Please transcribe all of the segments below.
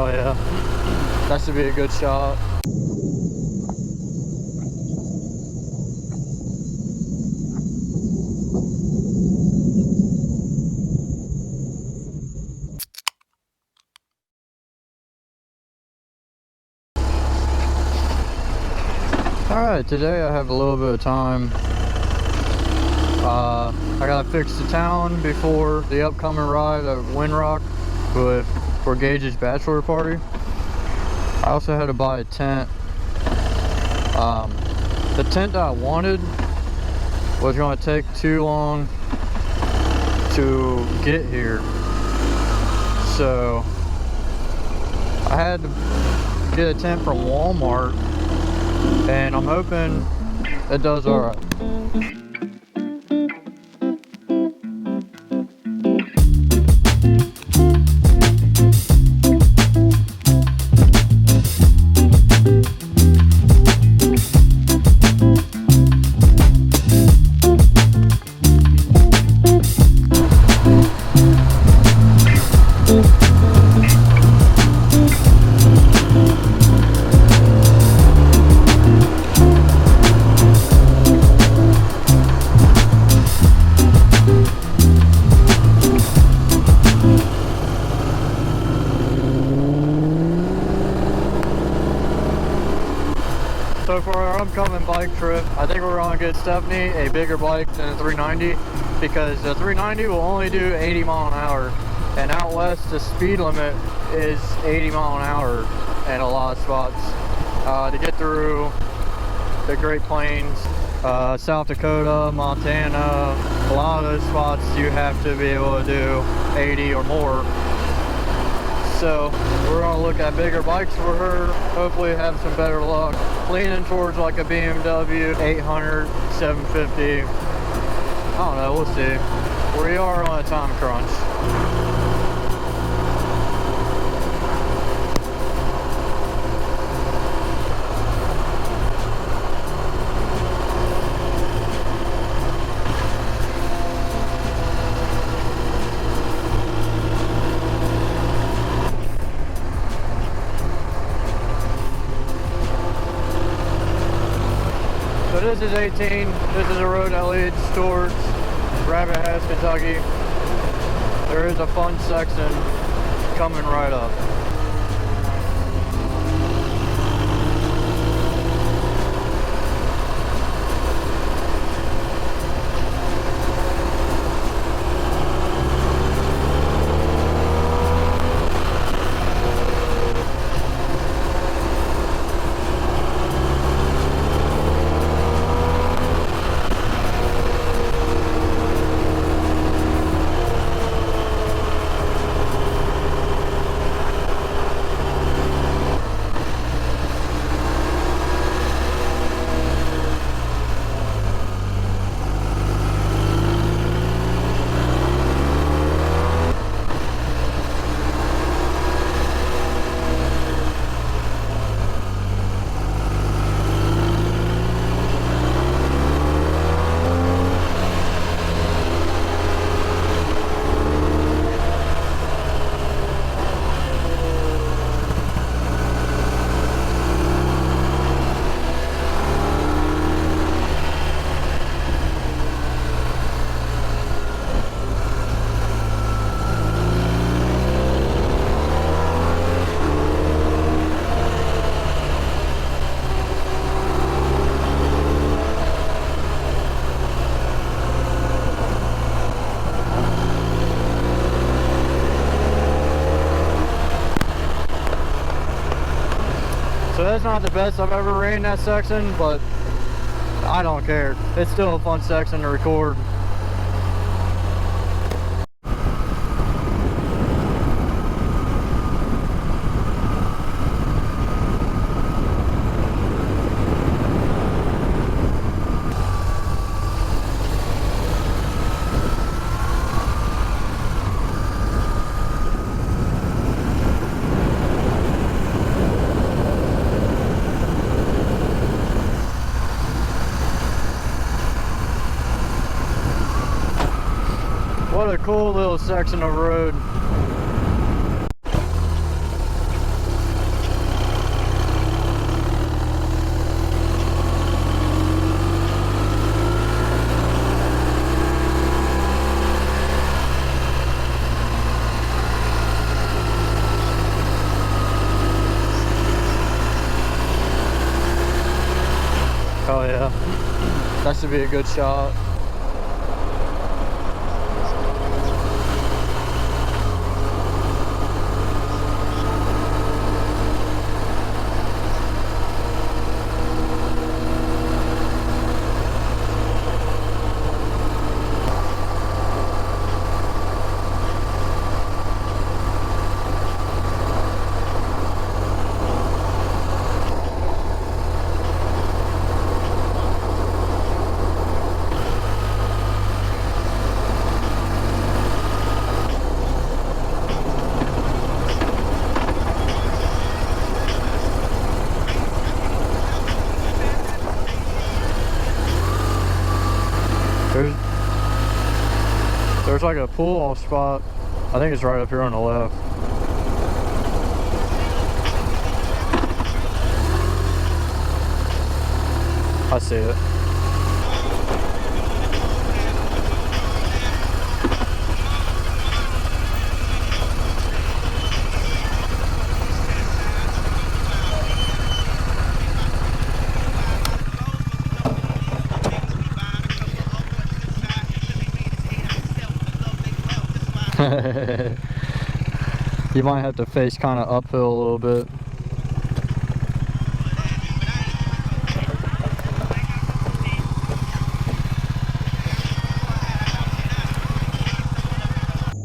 Oh yeah, that should be a good shot. Alright, today I have a little bit of time. I gotta fix the town before the upcoming ride at Windrock for Gage's bachelor party. I also had to buy a tent. The tent that I wanted was going to take too long to get here, so I had to get a tent from Walmart, and I'm hoping it does alright. So for our upcoming bike trip, I think we're going to get Stephanie a bigger bike than the 390, because the 390 will only do 80 mile an hour, and out west the speed limit is 80 mile an hour in a lot of spots. To get through the Great Plains, South Dakota, Montana, a lot of those spots you have to be able to do 80 or more. So we're going to look at bigger bikes for her, hopefully have some better luck. Leaning towards like a BMW 800, 750. I don't know, we'll see. We are on a time crunch. So this is 18, this is a road that leads towards Rabbit Head, Kentucky. There is a fun section coming right up. So that's not the best I've ever ran that section, but I don't care. It's still a fun section to record. What a cool little section of road. to be a good shot. There's like a pull-off spot. I think it's right up here on the left. I see it. You might have to face kind of uphill a little bit.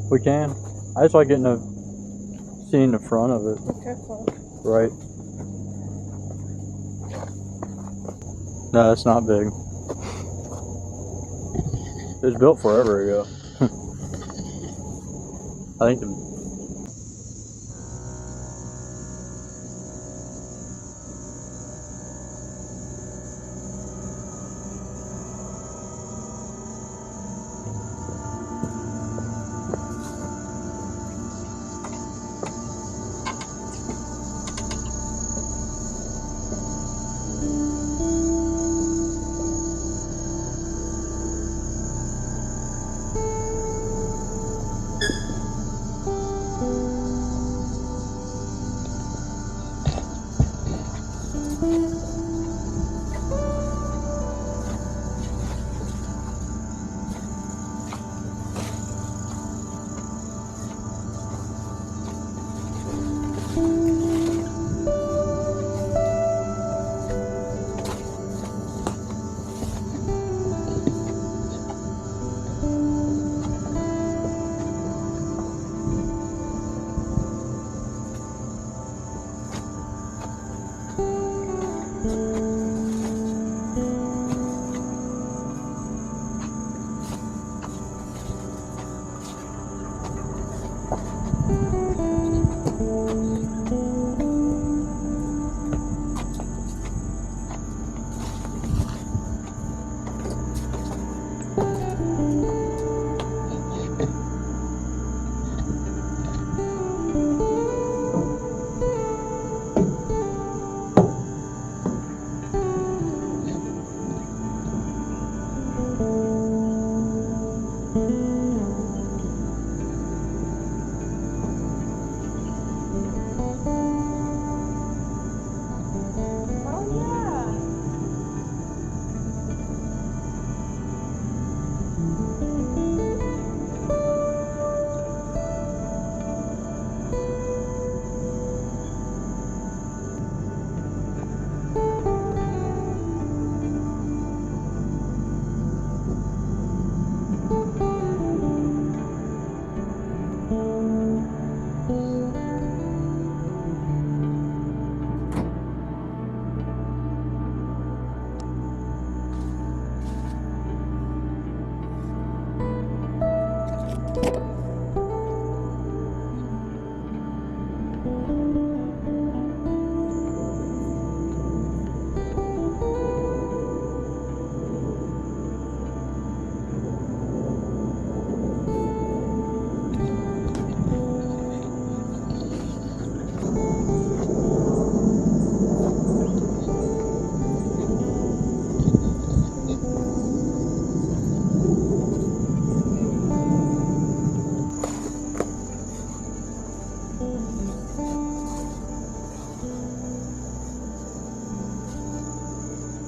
We can. I just like seeing the front of it. Careful. Right. No, it's not big. It was built forever ago. I think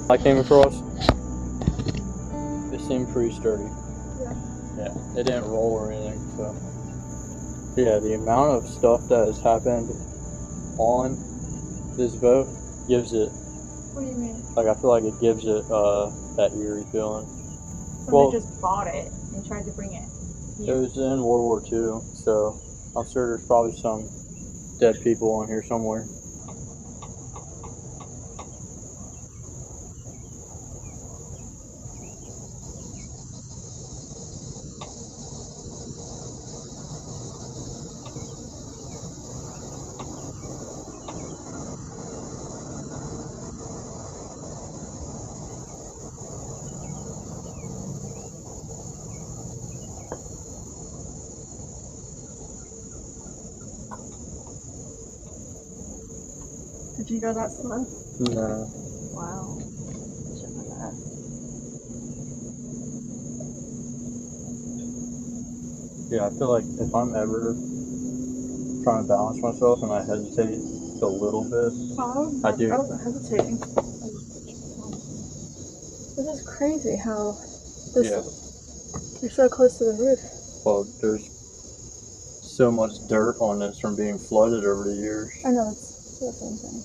I came across. pretty sturdy. Yeah. Yeah, it didn't roll or anything, so. Yeah, the amount of stuff that has happened on this boat gives it, What do you mean? like, I feel like it gives it that eerie feeling. Somebody just bought it and tried to bring it It here. was in World War II, so I'm sure there's probably some dead people on here somewhere. Did you go that slow? No. Wow. Shouldn't have asked. Yeah, I feel like if I'm ever trying to balance myself and I hesitate a little bit, I do. I wasn't hesitating. This is crazy how this. Yeah. You're so close to the roof. Well, there's so much dirt on this from being flooded over the years. I know, it's the same thing.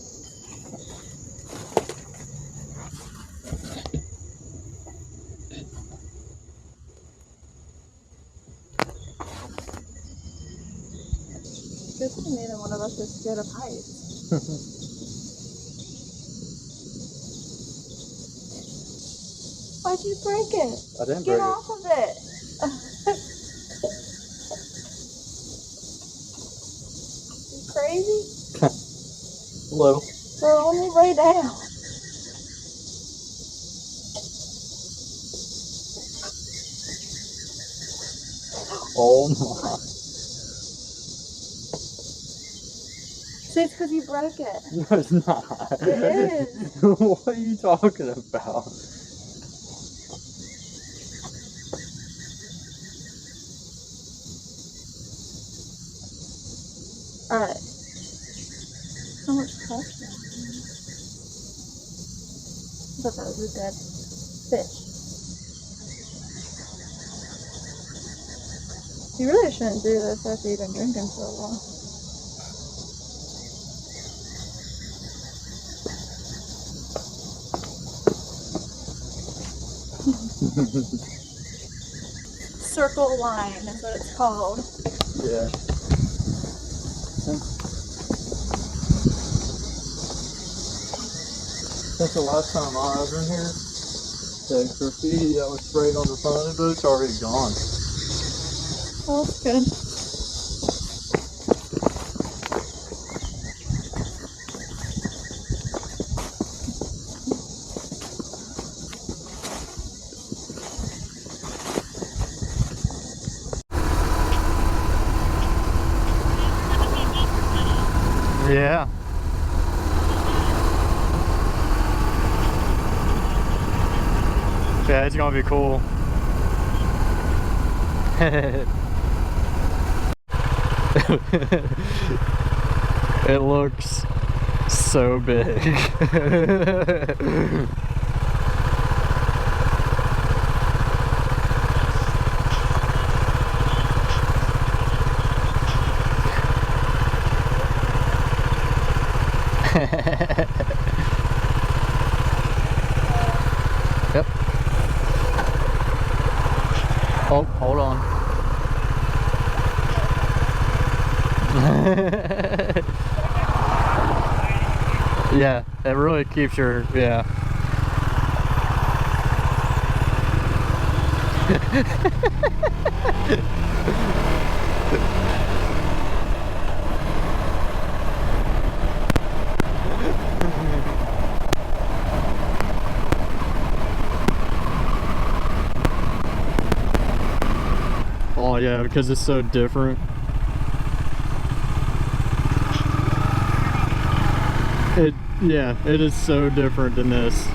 Good thing neither one of us is scared of heights. Why'd you break it? I didn't Get break off of it. You crazy? it. Hello. We're on the way down. Oh my. See, it's because you broke it. No, it's not. It is. What are you talking about? Alright. How much pressure? I thought that was a dead fish. You really shouldn't do this after you've been drinking so long. Circle line is what it's called. Yeah. Since the last time I was in here, the graffiti that was sprayed on the front of the boat's already gone. Oh, that's good. Yeah. Yeah, it's gonna be cool. It looks so big. Yep. Oh, hold on. Yeah, it really keeps your, yeah. Oh yeah, because it's so different. Yeah, it is so different than this.